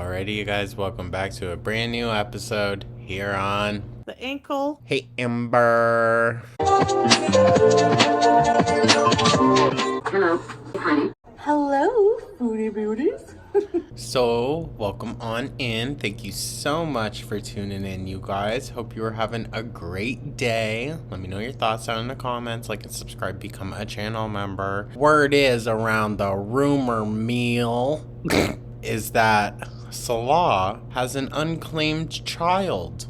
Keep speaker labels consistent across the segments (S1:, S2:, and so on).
S1: Alrighty, you guys, welcome back to a brand new episode here on
S2: The ankle.
S1: Hey Ember.
S2: Hello, foodie beauties.
S1: So, welcome on in. Thank you so much for tuning in, you guys. Hope you are having a great day. Let me know your thoughts down in the comments. Like and subscribe, become a channel member. Word is around the rumor mill is that Salah has an unclaimed child.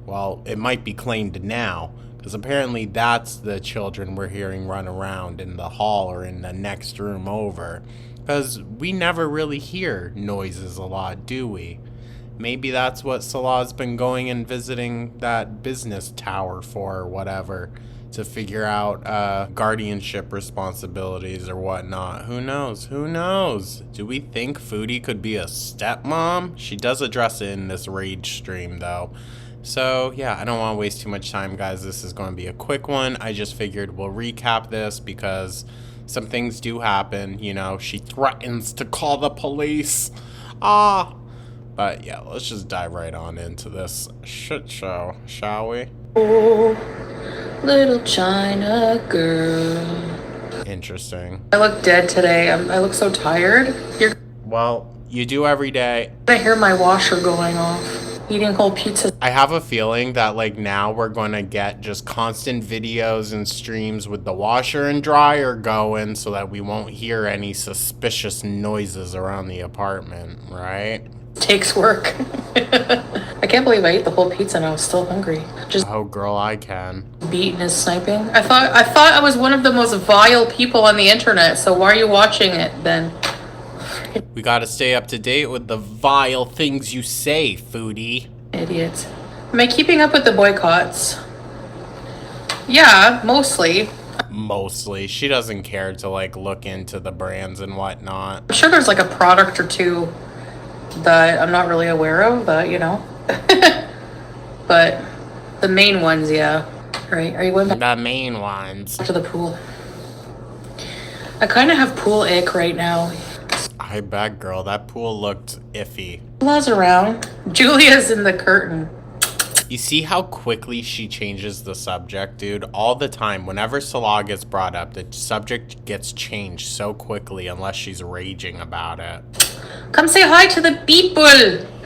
S1: Well, it might be claimed now, because apparently that's the children we're hearing run around in the hall or in the next room over. Because we never really hear noises a lot, do we? Maybe that's what Salah's been going and visiting that business tower for or whatever, to figure out guardianship responsibilities or whatnot. Who knows? Who knows? Do we think Foodie could be a stepmom? She does address it in this rage stream, though. So, yeah, I don't want to waste too much time, guys. This is going to be a quick one. I just figured we'll recap this because some things do happen. You know, she threatens to call the police. But, yeah, let's just dive right on into this shit show, shall we?
S3: Oh, little China girl.
S1: Interesting.
S3: I look dead today. I look so tired. You're
S1: Well, you do every day.
S3: gonna hear my washer going off. Eating whole pizzas.
S1: I have a feeling that, like, now we're going to get just constant videos and streams with the washer and dryer going so that we won't hear any suspicious noises around the apartment, right?
S3: Takes work. I can't believe I ate the whole pizza and I was still hungry. Just
S1: Oh, girl, I can.
S3: beating and sniping. I thought I was one of the most vile people on the internet. So why are you watching it then?
S1: We got to stay up to date with the vile things you say, Foodie.
S3: Idiots. Am I keeping up with the boycotts? Yeah, mostly.
S1: Mostly. She doesn't care to, like, look into the brands and whatnot.
S3: I'm sure there's like a product or two that I'm not really aware of, but you know. But the main ones, yeah. Right? Are you going back
S1: The main ones.
S3: to the pool? I kind of have pool ick right now.
S1: I bet, girl. That pool looked iffy.
S3: La's around. Julia's in the curtain.
S1: You see how quickly she changes the subject, dude? All the time. Whenever Salah gets brought up, the subject gets changed so quickly unless she's raging about it.
S3: Come say hi to the people.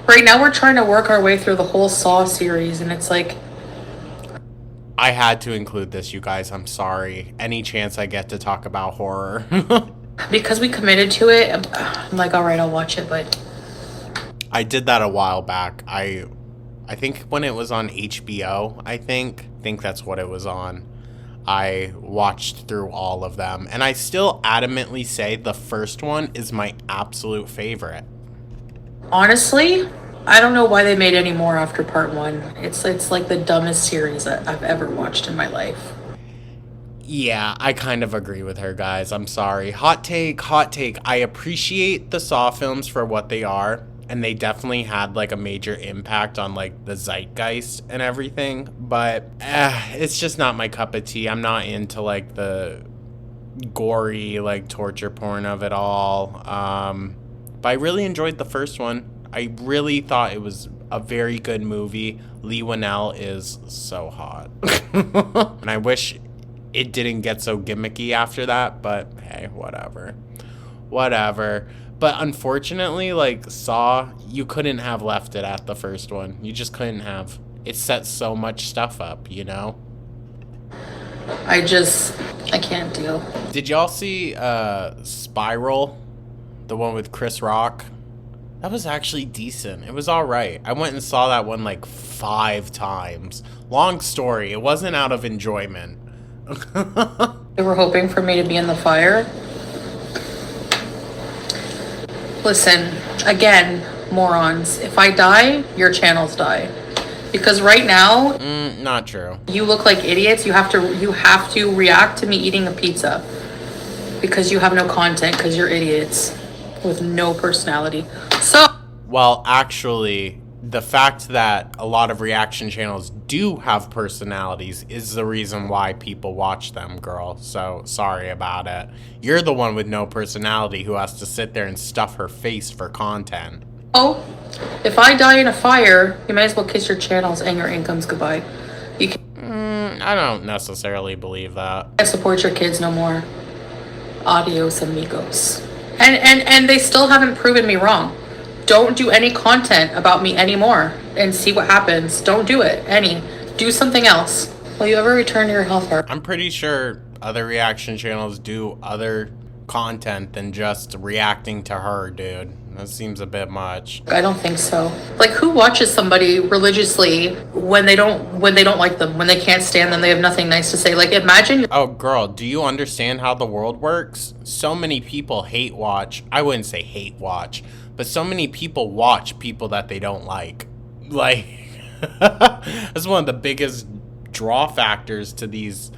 S3: Right now we're trying to work our way through the whole Saw series, and it's like,
S1: I had to include this, you guys. I'm sorry. Any chance I get to talk about horror.
S3: because we committed to it, I'm like, all right, I'll watch it, but
S1: I did that a while back. I think when it was on HBO, I think that's what it was on. I watched through all of them, and I still adamantly say the first one is my absolute favorite.
S3: honestly, I don't know why they made any more after part one. It's like the dumbest series that I've ever watched in my life.
S1: Yeah, I kind of agree with her, guys. I'm sorry. Hot take, hot take. I appreciate the Saw films for what they are, and they definitely had, like, a major impact on, like, the zeitgeist and everything, but it's just not my cup of tea. I'm not into, like, the gory, like, torture porn of it all. But I really enjoyed the first one. I really thought it was a very good movie. Lee Winnell is so hot. And I wish it didn't get so gimmicky after that, but hey, whatever. Whatever. But unfortunately, like, Saw, you couldn't have left it at the first one. You just couldn't have. It set so much stuff up, you know?
S3: I can't deal.
S1: Did y'all see Spiral? The one with Chris Rock? That was actually decent. It was alright. I went and saw that one like 5 times. Long story. It wasn't out of enjoyment.
S3: They were hoping for me to be in the fire. Listen, again, morons. If I die, your channels die. Because right now,
S1: Not true.
S3: you look like idiots. You have to react to me eating a pizza. Because you have no content, because you're idiots. With no personality. So,
S1: Well, actually, the fact that a lot of reaction channels do have personalities is the reason why people watch them, girl. So, sorry about it. You're the one with no personality who has to sit there and stuff her face for content.
S3: oh, If I die in a fire, you might as well kiss your channels and your incomes goodbye. You
S1: I don't necessarily believe that.
S3: can't support your kids no more. Adios amigos. And they still haven't proven me wrong. Don't do any content about me anymore and see what happens. Don't do it. Do something else. Will you ever return to your health bar?
S1: I'm pretty sure other reaction channels do other content than just reacting to her, dude. That seems a bit much.
S3: I don't think so. Like, who watches somebody religiously when they don't like them, when they can't stand them, they have nothing nice to say? Like, imagine.
S1: Oh, girl, do you understand how the world works? So many people hate watch. I wouldn't say hate watch, but so many people watch people that they don't like. Like, that's one of the biggest draw factors to these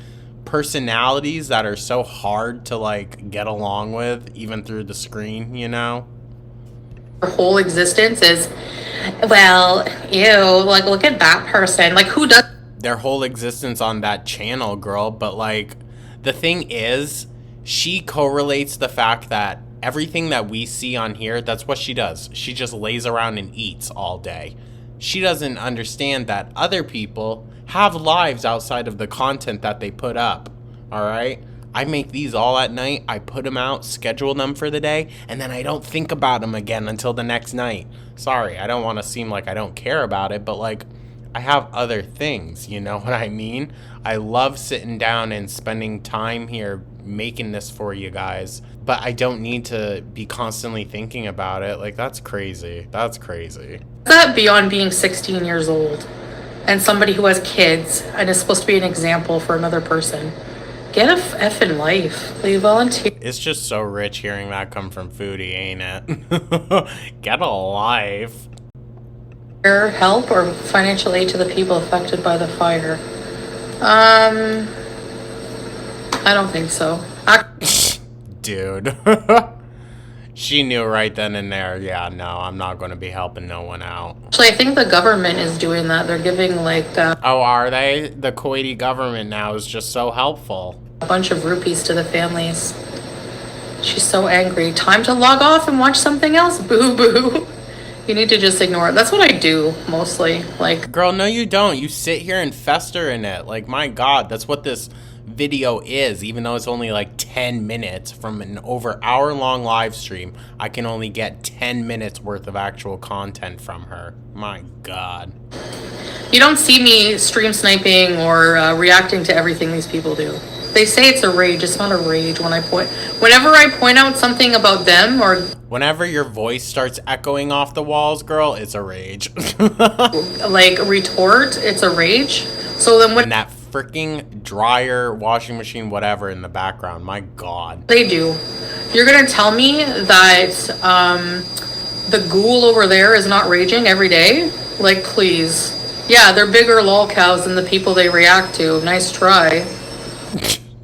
S1: personalities that are so hard to, like, get along with, even through the screen, you know?
S3: Their whole existence is, well, ew, like, look at that person. Like, who does
S1: Their whole existence on that channel, girl. But, like, the thing is, she correlates the fact that everything that we see on here, that's what she does. She just lays around and eats all day. She doesn't understand that other people have lives outside of the content that they put up, all right? I make these all at night. I put them out, schedule them for the day, and then I don't think about them again until the next night. Sorry, I don't want to seem like I don't care about it, but, like, I have other things, you know what I mean? I love sitting down and spending time here making this for you guys, but I don't need to be constantly thinking about it. Like, that's crazy. That's crazy.
S3: that beyond being 16 years old and somebody who has kids and is supposed to be an example for another person? Get a effing life. Will you volunteer?
S1: It's just so rich hearing that come from Foodie, ain't it? Get a life.
S3: Help or financial aid to the people affected by the fire? I don't think so.
S1: Dude. She knew right then and there, yeah, no, I'm not going to be helping no one out.
S3: Actually, I think the government is doing that. They're giving, like,
S1: Oh, are they? The Kuwaiti government now is just so helpful.
S3: a bunch of rupees to the families. She's so angry. Time to log off and watch something else, boo-boo. You need to just ignore it. That's what I do, mostly. Like,
S1: Girl, no you don't. You sit here and fester in it. Like, my God, that's what this video is. Even though it's only like 10 minutes from an over hour-long live stream, I can only get 10 minutes worth of actual content from her. My God.
S3: you don't see me stream sniping or reacting to everything these people do. They say it's a rage. It's not a rage whenever I point out something about them or
S1: Whenever your voice starts echoing off the walls, girl, it's a rage.
S3: like retort, it's a rage. So then when
S1: And that freaking dryer, washing machine, whatever in the background, my God.
S3: they do, you're gonna tell me that the ghoul over there is not raging every day? Like, please. Yeah, they're bigger lol cows than the people they react to. Nice try.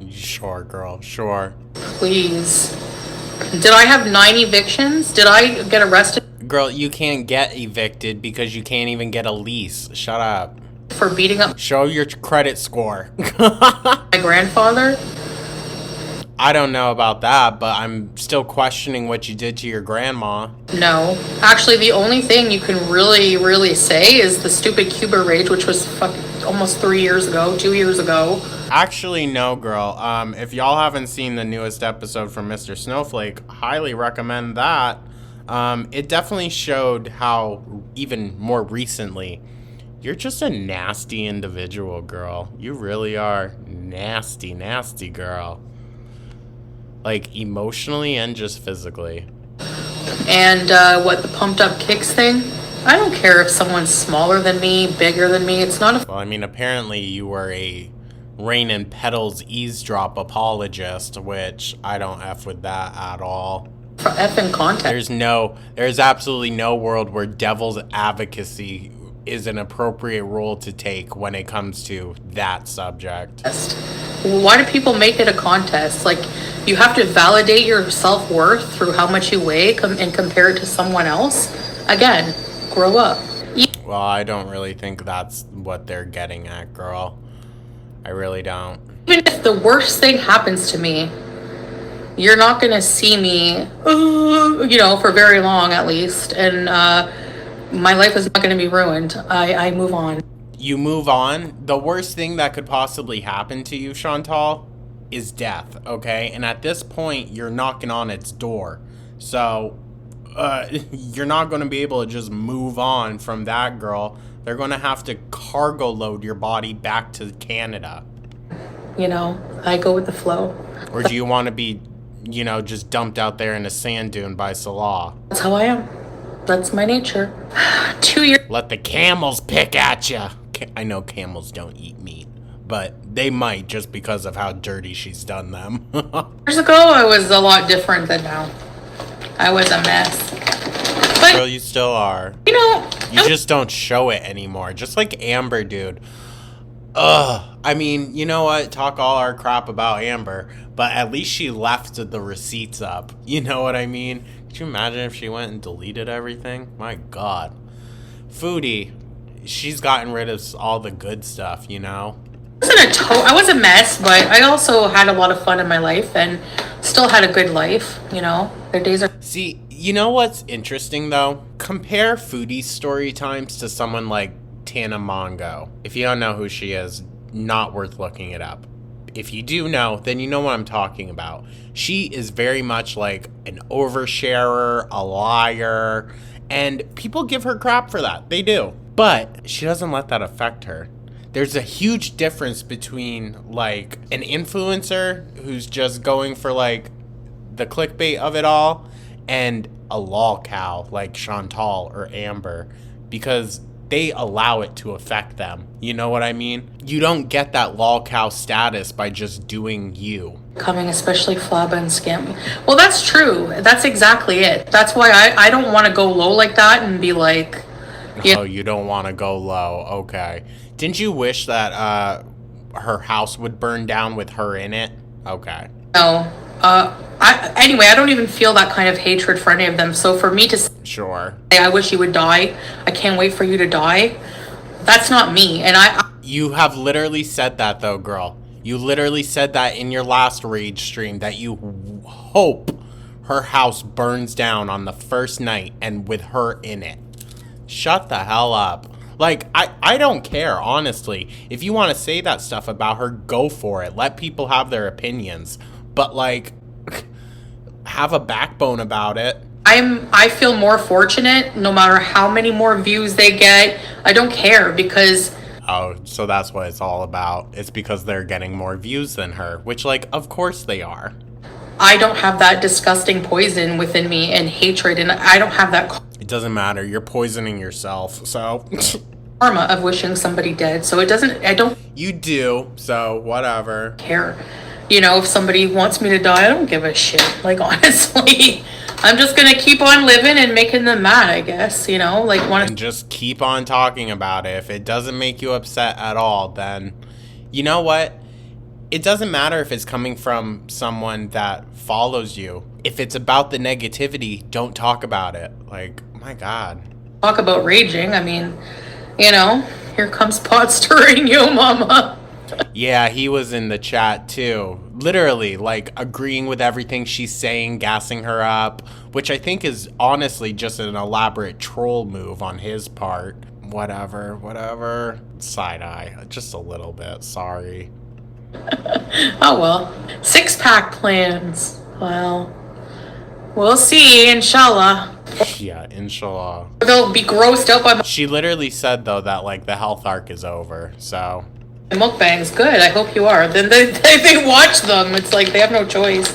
S1: Sure, girl, sure.
S3: Please. Did I have 9 evictions? Did I get arrested
S1: Girl, you can't get evicted because you can't even get a lease. Shut up.
S3: for beating up
S1: Show your credit score.
S3: my grandfather?
S1: I don't know about that, but I'm still questioning what you did to your grandma.
S3: No. Actually, the only thing you can really say is the stupid Cuba rage, which was fucking almost 3 years ago, 2 years ago.
S1: Actually, no, girl. If y'all haven't seen the newest episode from Mr. Snowflake, highly recommend that. It definitely showed how, even more recently, you're just a nasty individual, girl. You really are nasty, nasty girl. Like, emotionally and just physically.
S3: And what, the pumped up kicks thing? I don't care if someone's smaller than me, bigger than me. It's not a
S1: Well, I mean, apparently you were a Rain and Petals eavesdrop apologist, which I don't F with that at all.
S3: effing context.
S1: There's absolutely no world where devil's advocacy is an appropriate role to take when it comes to that subject.
S3: Why do people make it a contest? Like, you have to validate your self-worth through how much you weigh and compare it to someone else? Again, grow up.
S1: Well, I don't really think that's what they're getting at, girl. I really don't.
S3: Even if the worst thing happens to me, you're not going to see me, for very long at least. And My life is not going to be ruined. I move on.
S1: You move on. The worst thing that could possibly happen to you, Chantal, is death, okay? And at this point, you're knocking on its door. So, you're not going to be able to just move on from that girl. They're going to have to cargo load your body back to Canada.
S3: You know, I go with the flow.
S1: Or do you want to be, you know, just dumped out there in a sand dune by Salah?
S3: That's how I am. That's my nature. 2 years.
S1: Let the camels pick at you. I know camels don't eat meat, but they might just because of how dirty she's done them.
S3: Years ago, I was a lot different than now. I was a mess. But,
S1: Girl, you still are.
S3: you know,
S1: You just don't show it anymore. Just like Amber, dude. Ugh. I mean, you know what? Talk all our crap about Amber, but at least she left the receipts up. You know what I mean? Could you imagine if she went and deleted everything? My God. Foodie, she's gotten rid of all the good stuff, you know?
S3: I was a mess, but I also had a lot of fun in my life and still had a good life, you know? Their days are...
S1: See, you know what's interesting, though? Compare Foodie's story times to someone like Tana Mongo. If you don't know who she is, not worth looking it up. If you do know, then you know what I'm talking about. She is very much like an oversharer, a liar, and people give her crap for that. They do. But she doesn't let that affect her. There's a huge difference between like an influencer who's just going for like the clickbait of it all and a lol cow like Chantal or Amber, because they allow it to affect them. You know what I mean? You don't get that lol cow status by just doing you.
S3: Coming, especially flabba and scam. Well, that's true. That's exactly it. That's why I don't want to go low like that and be like...
S1: Oh, you don't want to go low. Okay. Didn't you wish that her house would burn down with her in it? Okay.
S3: No. Anyway, I don't even feel that kind of hatred for any of them. So for me to say,
S1: Sure.
S3: I wish you would die, I can't wait for you to die, that's not me. And
S1: You have literally said that, though, girl. You literally said that in your last Rage stream, that you hope her house burns down on the first night and with her in it. Shut the hell up. Like, I don't care, honestly. If you want to say that stuff about her, go for it. Let people have their opinions. But, like, have a backbone about it.
S3: I feel more fortunate no matter how many more views they get. I don't care because...
S1: Oh, so that's what it's all about. It's because they're getting more views than her, which, like, of course they are.
S3: I don't have that disgusting poison within me and hatred, and I don't have that...
S1: It doesn't matter. You're poisoning yourself, so...
S3: karma of wishing somebody dead. So it doesn't... I don't...
S1: You do, so whatever.
S3: care. You know, if somebody wants me to die, I don't give a shit. Like, honestly, I'm just gonna keep on living and making them mad, I guess, you know? Like,
S1: And just keep on talking about it. If it doesn't make you upset at all, then... You know what? It doesn't matter if it's coming from someone that follows you. If it's about the negativity, don't talk about it. Like, my God.
S3: talk about raging, I mean, you know, here comes pot stirring you, mama.
S1: Yeah, he was in the chat too. Literally, like, agreeing with everything she's saying, gassing her up, which I think is honestly just an elaborate troll move on his part. Whatever. Side-eye. Just a little bit. Sorry.
S3: Oh, well. 6-pack plans. Well, we'll see, inshallah.
S1: Yeah, inshallah.
S3: They'll be grossed out by
S1: She literally said, though, that, like, the health arc is over, so...
S3: my mukbangs. Good, I hope you are. Then they watch them. It's like they have no choice.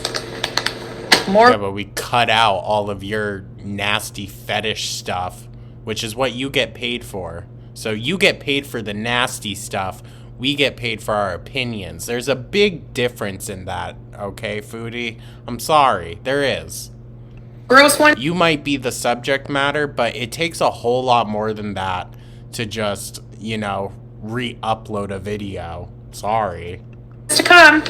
S1: Yeah, but we cut out all of your nasty fetish stuff, which is what you get paid for. So you get paid for the nasty stuff. We get paid for our opinions. There's a big difference in that, okay, Foodie? I'm sorry, there is.
S3: Gross one.
S1: You might be the subject matter, but it takes a whole lot more than that to just, you know, re-upload a video. Sorry.
S3: To come.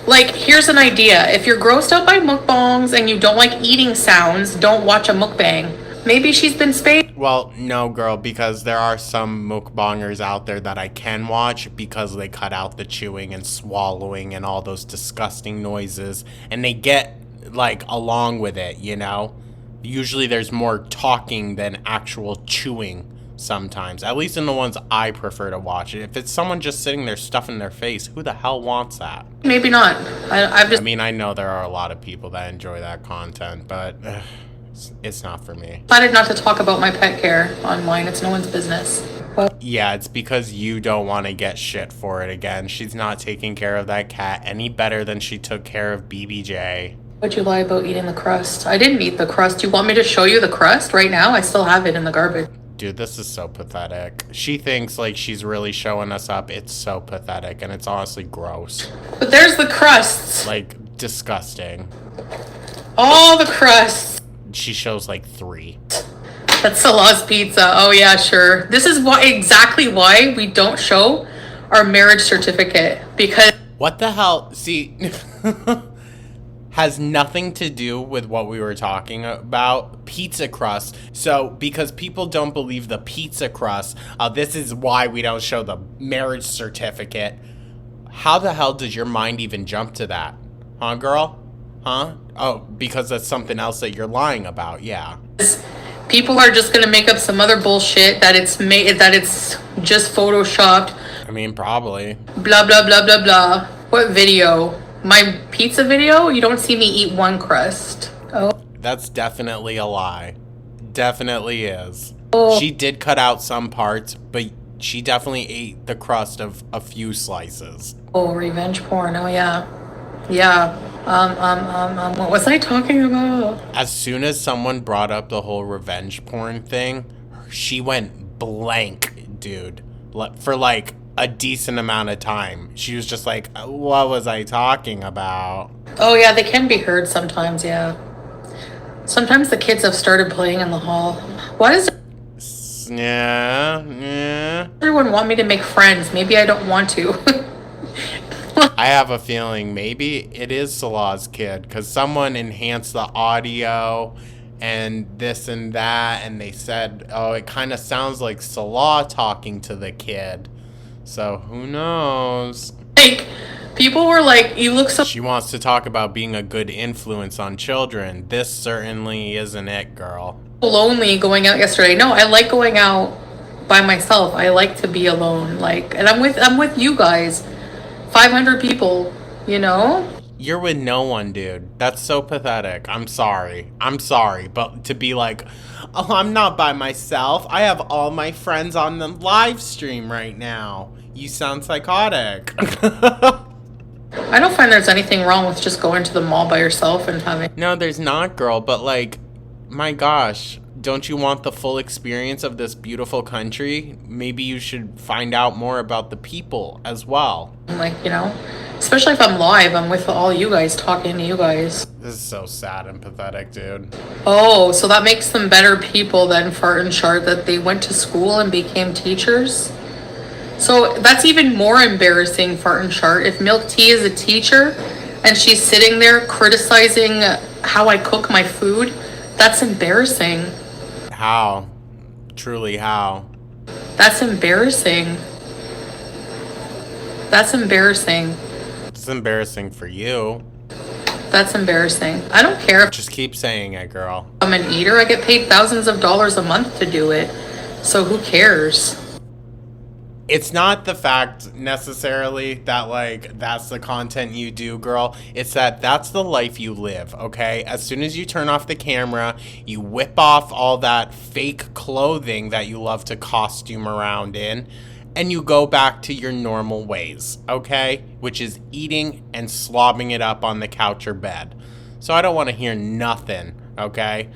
S3: Like, here's an idea. If you're grossed out by mukbangs and you don't like eating sounds, don't watch a mukbang. Maybe she's been spayed.
S1: Well, no, girl, because there are some mukbangers out there that I can watch because they cut out the chewing and swallowing and all those disgusting noises, and they get, like, along with it, you know? Usually there's more talking than actual chewing sometimes. At least in the ones I prefer to watch. If it's someone just sitting there stuffing their face, who the hell wants that?
S3: Maybe not.
S1: I mean, I know there are a lot of people that enjoy that content, but it's not for me.
S3: Decided not to talk about my pet care online. It's no one's business. Well,
S1: yeah, it's because you don't want to get shit for it again. She's not taking care of that cat any better than she took care of BBJ.
S3: Would you lie about eating the crust? I didn't eat the crust. Do you want me to show you the crust right now? I still have it in the garbage.
S1: Dude, this is so pathetic. She thinks like she's really showing us up. It's so pathetic, and it's honestly gross.
S3: But there's the crusts.
S1: Like, disgusting.
S3: All the crusts.
S1: She shows like 3.
S3: That's Salah's pizza. Oh yeah, sure. This is exactly why we don't show our marriage certificate, because...
S1: What the hell? See... has nothing to do with what we were talking about, pizza crust. So, because people don't believe the pizza crust, this is why we don't show the marriage certificate. How the hell did your mind even jump to that? Huh, girl? Huh? Oh, because that's something else that you're lying about, yeah.
S3: People are just gonna make up some other bullshit that it's just photoshopped.
S1: I mean, probably.
S3: Blah, blah, blah, blah, blah. What video? My pizza video? You don't see me eat one crust. Oh.
S1: That's definitely a lie. Definitely is.
S3: Oh.
S1: She did cut out some parts, but she definitely ate the crust of a few slices.
S3: Oh, revenge porn. Oh, yeah. Yeah. What was I talking about?
S1: As soon as someone brought up the whole revenge porn thing, she went blank, dude. For like a decent amount of time. She was just like, what was I talking about?
S3: Oh yeah, they can be heard sometimes, yeah. Sometimes the kids have started playing in the hall. Why does everyone want me to make friends? Maybe I don't want to.
S1: I have a feeling maybe it is Salah's kid, because someone enhanced the audio and this and that, and they said, oh, it kind of sounds like Salah talking to the kid. So, who knows?
S3: Like, people were like, you look so...
S1: She wants to talk about being a good influence on children. This certainly isn't it, girl.
S3: Lonely going out yesterday. No, I like going out by myself. I like to be alone. Like, and I'm with you guys. 500 people, you know?
S1: You're with no one, dude. That's so pathetic. I'm sorry. But to be like, oh, I'm not by myself. I have all my friends on the live stream right now. You sound psychotic.
S3: I don't find there's anything wrong with just going to the mall by yourself and having...
S1: No, there's not, girl. But like, my gosh, don't you want the full experience of this beautiful country? Maybe you should find out more about the people as well.
S3: Like, you know, especially if I'm live, I'm with all you guys, talking to you guys.
S1: This is so sad and pathetic, dude.
S3: Oh, so that makes them better people than Fart and Shart, that they went to school and became teachers? So that's even more embarrassing, Fart and Shart. If Milk Tea is a teacher and she's sitting there criticizing how I cook my food, that's embarrassing.
S1: How? Truly, how?
S3: That's embarrassing. That's embarrassing.
S1: It's embarrassing for you.
S3: That's embarrassing. I don't care if
S1: Just keep saying it, girl.
S3: I'm an eater. I get paid thousands of dollars a month to do it. So who cares?
S1: It's not the fact necessarily that, like, that's the content you do, girl. It's that that's the life you live, okay? As soon as you turn off the camera, you whip off all that fake clothing that you love to costume around in, and you go back to your normal ways, okay? Which is eating and slobbing it up on the couch or bed. So I don't want to hear nothing, okay?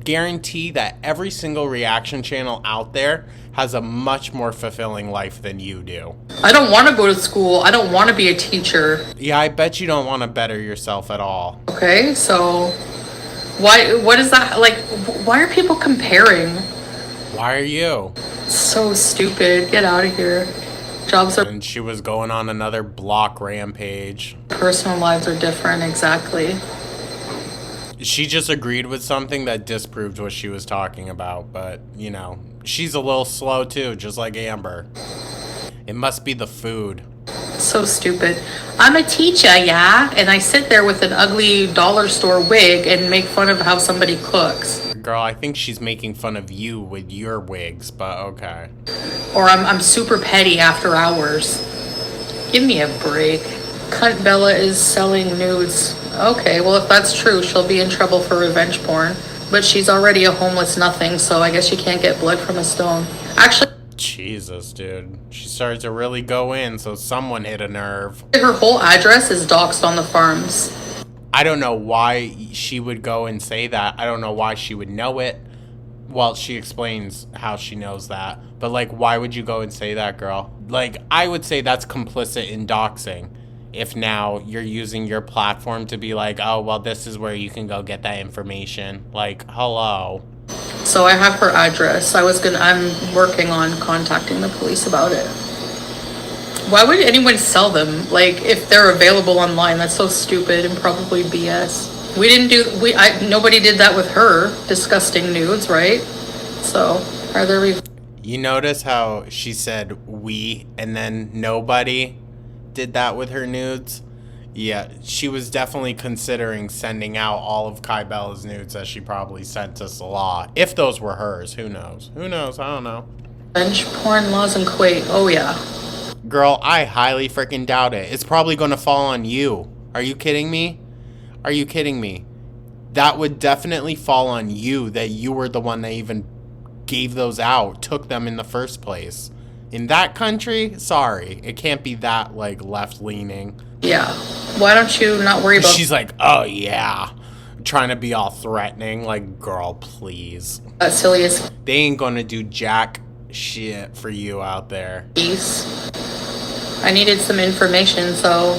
S1: Guarantee that every single reaction channel out there has a much more fulfilling life than you do.
S3: I don't want to go to school. I don't want to be a teacher.
S1: Yeah, I bet you don't want to better yourself at all.
S3: Okay, so what is that? Like, why are people comparing?
S1: Why are you?
S3: So stupid. Get out of here. Jobs are...
S1: And she was going on another block rampage.
S3: Personal lives are different, exactly.
S1: She just agreed with something that disproved what she was talking about, but, you know, she's a little slow too, just like Amber. It must be the food.
S3: So stupid. I'm a teacher, yeah? And I sit there with an ugly dollar store wig and make fun of how somebody cooks.
S1: Girl, I think she's making fun of you with your wigs, but okay.
S3: Or I'm super petty after hours. Give me a break. Cunt Bella is selling nudes. Okay, well, if that's true, she'll be in trouble for revenge porn. But she's already a homeless nothing, so I guess you can't get blood from a stone. Actually,
S1: Jesus, dude. She started to really go in, so someone hit a nerve.
S3: her whole address is doxed on the farms.
S1: I don't know why she would go and say that. I don't know why she would know it. Well, she explains how she knows that. But, like, why would you go and say that, girl? Like, I would say that's complicit in doxing. If now you're using your platform to be like, oh, well, this is where you can go get that information. Like, hello.
S3: So I have her address. I'm working on contacting the police about it. Why would anyone sell them? Like, if they're available online, that's so stupid and probably BS. Nobody did that with her. Disgusting nudes, right? So, are there...
S1: You notice how she said we and then nobody did that with her nudes? Yeah, she was definitely considering sending out all of Kai Bella's nudes that she probably sent to Salah. If those were hers, who knows? Who knows? I don't know.
S3: Revenge porn laws in Kuwait. Oh, yeah.
S1: Girl, I highly freaking doubt it. It's probably going to fall on you. Are you kidding me? Are you kidding me? That would definitely fall on you, that you were the one that even gave those out, took them in the first place. In that country, sorry, it can't be that, like, left-leaning.
S3: Yeah. Why don't you not worry about...
S1: She's like, oh, yeah. Trying to be all threatening. Like, girl, please.
S3: That silliest...
S1: They ain't gonna do jack shit for you out there.
S3: I needed some information, so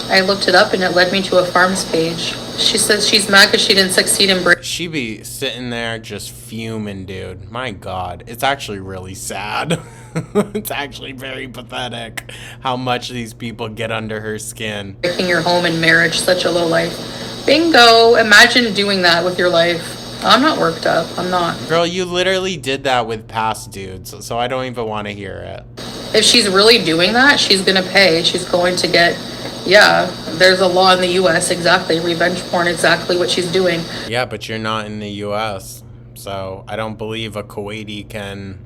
S3: I looked it up and it led me to a farms page. She says she's mad because she didn't succeed in
S1: She be sitting there just fuming, dude. My God. It's actually really sad. It's actually very pathetic how much these people get under her skin.
S3: breaking your home and marriage, such a low life. Bingo! Imagine doing that with your life. I'm not worked up. I'm not.
S1: Girl, you literally did that with past dudes, so I don't even want to hear it.
S3: If she's really doing that, she's gonna pay. She's going to get... Yeah, there's a law in the U.S. exactly. Revenge porn, exactly what she's doing.
S1: Yeah, but you're not in the U.S., so I don't believe a Kuwaiti can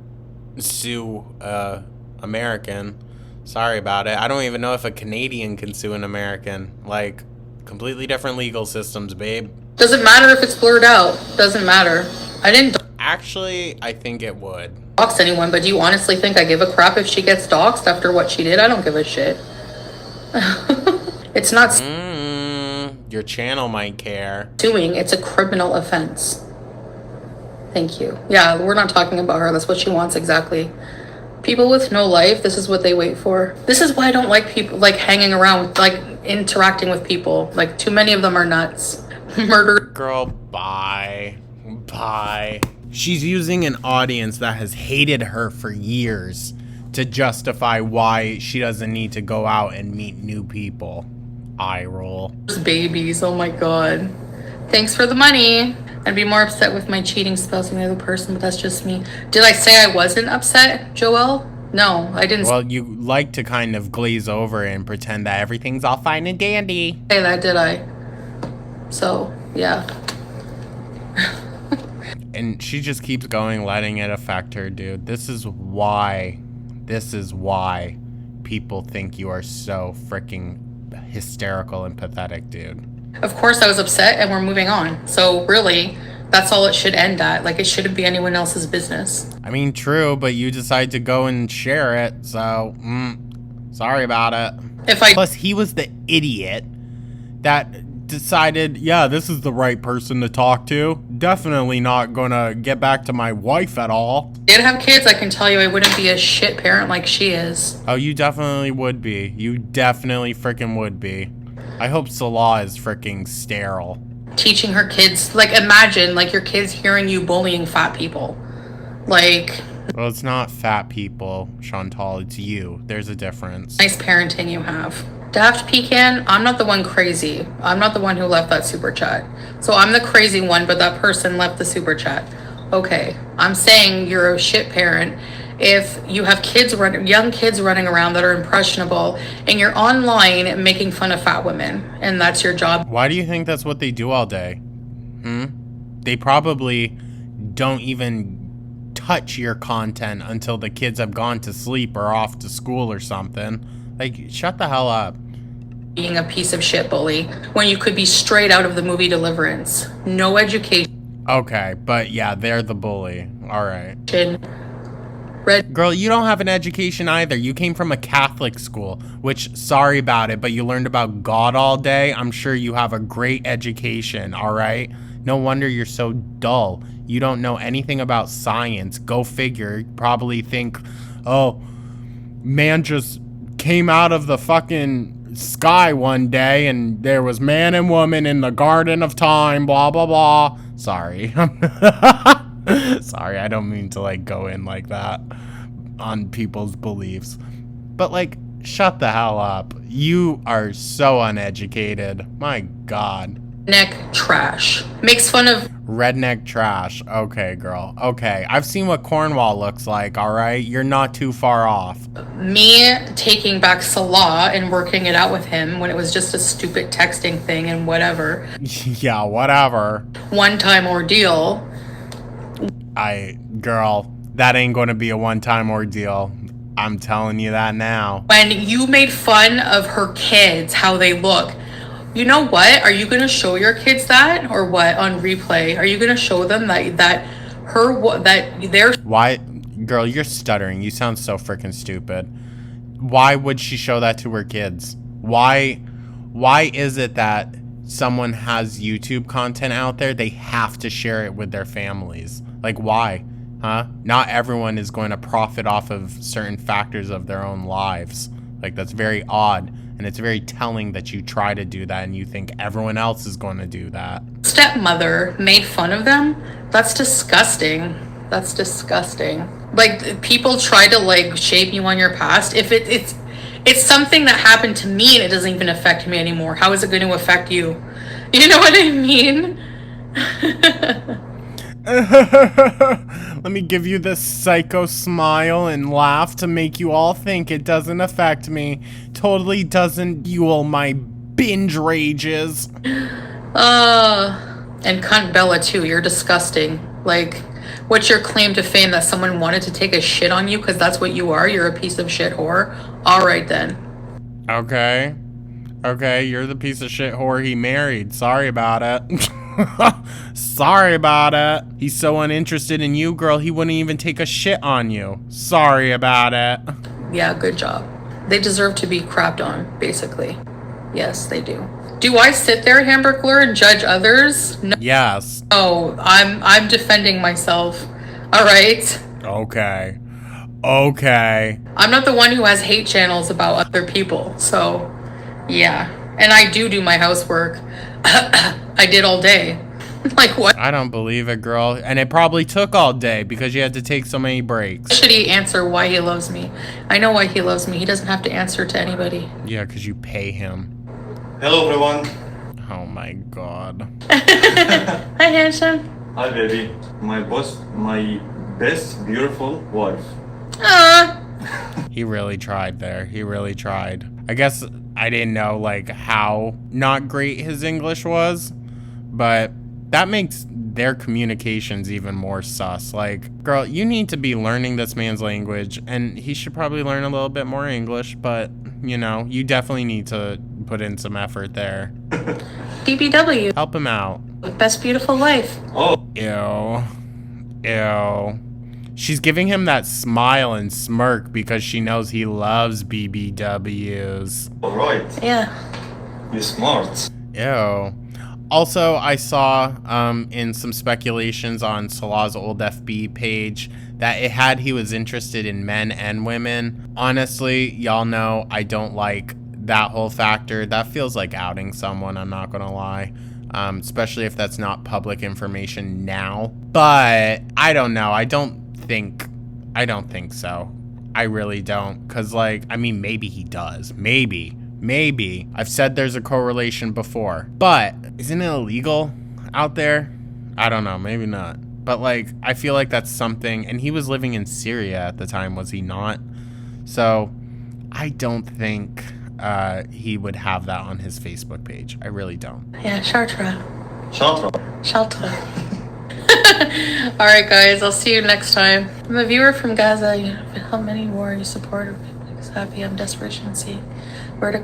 S1: sue a American. Sorry about it. I don't even know if a Canadian can sue an American. Like, completely different legal systems, babe.
S3: Doesn't matter if it's blurred out. Doesn't matter. I didn't
S1: Actually, I think it would.
S3: dox anyone, but do you honestly think I give a crap if she gets doxed after what she did? I don't give a shit. It's not
S1: Your channel might care.
S3: suing. It's a criminal offense. Thank you. Yeah, we're not talking about her. That's what she wants exactly. People with no life, this is what they wait for. This is why I don't like people, like, hanging around, like, interacting with people. Like, too many of them are nuts. Murder.
S1: Girl, bye. Bye. She's using an audience that has hated her for years to justify why she doesn't need to go out and meet new people. Eye roll.
S3: Babies, oh my god. Thanks for the money. I'd be more upset with my cheating spouse than the other person, but that's just me. Did I say I wasn't upset, Joelle? No, I didn't
S1: Well, you like to kind of glaze over and pretend that everything's all fine and dandy.
S3: say that, did I? So, yeah.
S1: And she just keeps going, letting it affect her, dude. This is why people think you are so freaking hysterical and pathetic, dude.
S3: Of course I was upset and we're moving on. So really, that's all it should end at. Like, it shouldn't be anyone else's business.
S1: I mean, true, but you decide to go and share it, so, sorry about it. Plus, he was the idiot that decided, yeah, this is the right person to talk to. Definitely not gonna get back to my wife at all.
S3: Did have kids, I can tell you I wouldn't be a shit parent like she is.
S1: Oh, you definitely would be. You definitely freaking would be. I hope Salah is freaking sterile.
S3: Teaching her kids, like, imagine, like, your kids hearing you bullying fat people. Like...
S1: Well, it's not fat people, Chantal, it's you. There's a difference.
S3: Nice parenting you have. Daft Pecan, I'm not the one crazy. I'm not the one who left that super chat. So I'm the crazy one, but that person left the super chat. Okay, I'm saying you're a shit parent if you have young kids running around that are impressionable, and you're online making fun of fat women, and that's your job.
S1: Why do you think that's what they do all day? They probably don't even touch your content until the kids have gone to sleep or off to school or something. Like, shut the hell up.
S3: Being a piece of shit bully when you could be straight out of the movie Deliverance. No education.
S1: Okay, but yeah, they're the bully. All right.
S3: Red.
S1: Girl, you don't have an education either. You came from a Catholic school, which, sorry about it, but you learned about God all day. I'm sure you have a great education, all right? No wonder you're so dull. You don't know anything about science. Go figure. You probably think, oh, man just came out of the fucking sky one day and there was man and woman in the garden of time, blah, blah, blah. Sorry. Sorry, I don't mean to, like, go in like that on people's beliefs. But, like, shut the hell up. You are so uneducated. My God.
S3: Redneck trash. Makes fun of
S1: redneck trash. Okay, girl. Okay. I've seen what Cornwall looks like, alright? You're not too far off.
S3: me taking back Salah and working it out with him when it was just a stupid texting thing and whatever.
S1: Yeah, whatever.
S3: One-time ordeal.
S1: Girl, that ain't gonna be a one-time ordeal. I'm telling you that now.
S3: When you made fun of her kids, how they look. You know what? Are you going to show your kids that or what on replay? Are you going to show them that they're...
S1: Why? Girl, you're stuttering. You sound so freaking stupid. Why would she show that to her kids? Why is it that someone has YouTube content out there, they have to share it with their families? Like, why? Huh? Not everyone is going to profit off of certain factors of their own lives. Like, that's very odd. And it's very telling that you try to do that and you think everyone else is going to do that.
S3: Stepmother made fun of them. That's disgusting. That's disgusting. Like, people try to, like, shape you on your past. If it's something that happened to me and it doesn't even affect me anymore, how is it going to affect you? You know what I mean?
S1: Let me give you this psycho smile and laugh to make you all think it doesn't affect me. Totally doesn't fuel my binge rages.
S3: And cunt Bella too, you're disgusting. Like, what's your claim to fame, that someone wanted to take a shit on you? Because that's what you are, you're a piece of shit whore. Alright then.
S1: Okay, you're the piece of shit whore he married. Sorry about it. Sorry about it. He's so uninterested in you, girl, he wouldn't even take a shit on you. Sorry about it.
S3: Yeah, good job. They deserve to be crapped on, basically. Yes, they do. Do I sit there, Hamburglar, and judge others? No.
S1: Yes.
S3: Oh, I'm defending myself. All right.
S1: Okay.
S3: I'm not the one who has hate channels about other people, so yeah. And I do my housework. I did all day. Like, what?
S1: I don't believe it, girl. And it probably took all day because you had to take so many breaks.
S3: Should he answer why he loves me? I know why he loves me. He doesn't have to answer to anybody.
S1: Yeah, because you pay him.
S4: Hello, everyone.
S1: Oh my God.
S3: Hi, handsome.
S4: Hi, baby. My best, beautiful wife.
S1: He really tried there. He really tried. I guess I didn't know, like, how not great his English was, but that makes their communications even more sus. Like, girl, you need to be learning this man's language, and he should probably learn a little bit more English, but, you know, you definitely need to put in some effort there.
S3: BBW.
S1: Help him out.
S3: Best beautiful life.
S4: Oh.
S1: Ew. She's giving him that smile and smirk because she knows he loves BBWs.
S4: All right.
S3: Yeah.
S4: You're smart.
S1: Ew. Also, I saw in some speculations on Salah's old FB page that he was interested in men and women. Honestly, y'all know I don't like that whole factor. That feels like outing someone, I'm not gonna lie. Especially if that's not public information now. But I don't know. I don't think so. I really don't. Cause, like, I mean, maybe he does. Maybe. I've said there's a correlation before. But isn't it illegal out there? I don't know. Maybe not. but like, I feel like that's something, and he was living in Syria at the time, was he not? So I don't think he would have that on his Facebook page. I really don't.
S3: Yeah, Chartres.
S4: Chantra.
S3: Chartres. All right, guys. I'll see you next time. I'm a viewer from Gaza. You know, how many more you support? Happy. I'm desperation. See where to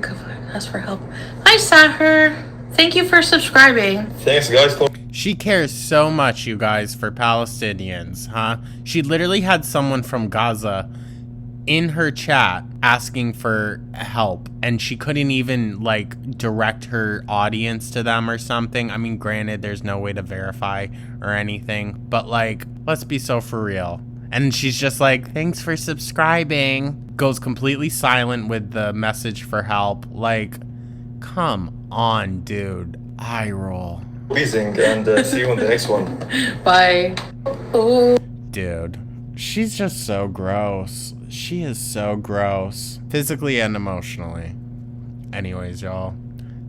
S3: ask for help. Hi, Sahar. Thank you for subscribing.
S4: Thanks, guys, for
S1: She cares so much, you guys, for Palestinians, huh? She literally had someone from Gaza in her chat asking for help, and she couldn't even like direct her audience to them or something. I mean, granted, there's no way to verify or anything, but like, let's be so for real. And she's just like, thanks for subscribing, goes completely silent with the message for help. Like, come on, dude. Eye roll.
S4: pleasing, and see you on the next one.
S3: Bye. Oh.
S1: Dude, she's just so gross. She is so gross, physically and emotionally. Anyways, y'all,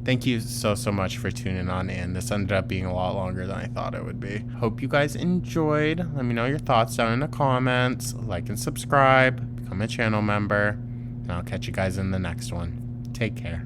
S1: thank you so much for tuning on in. This ended up being a lot longer than I thought it would be. Hope you guys enjoyed. Let me know your thoughts down in the comments. Like and subscribe, become a channel member, and I'll catch you guys in the next one. Take care.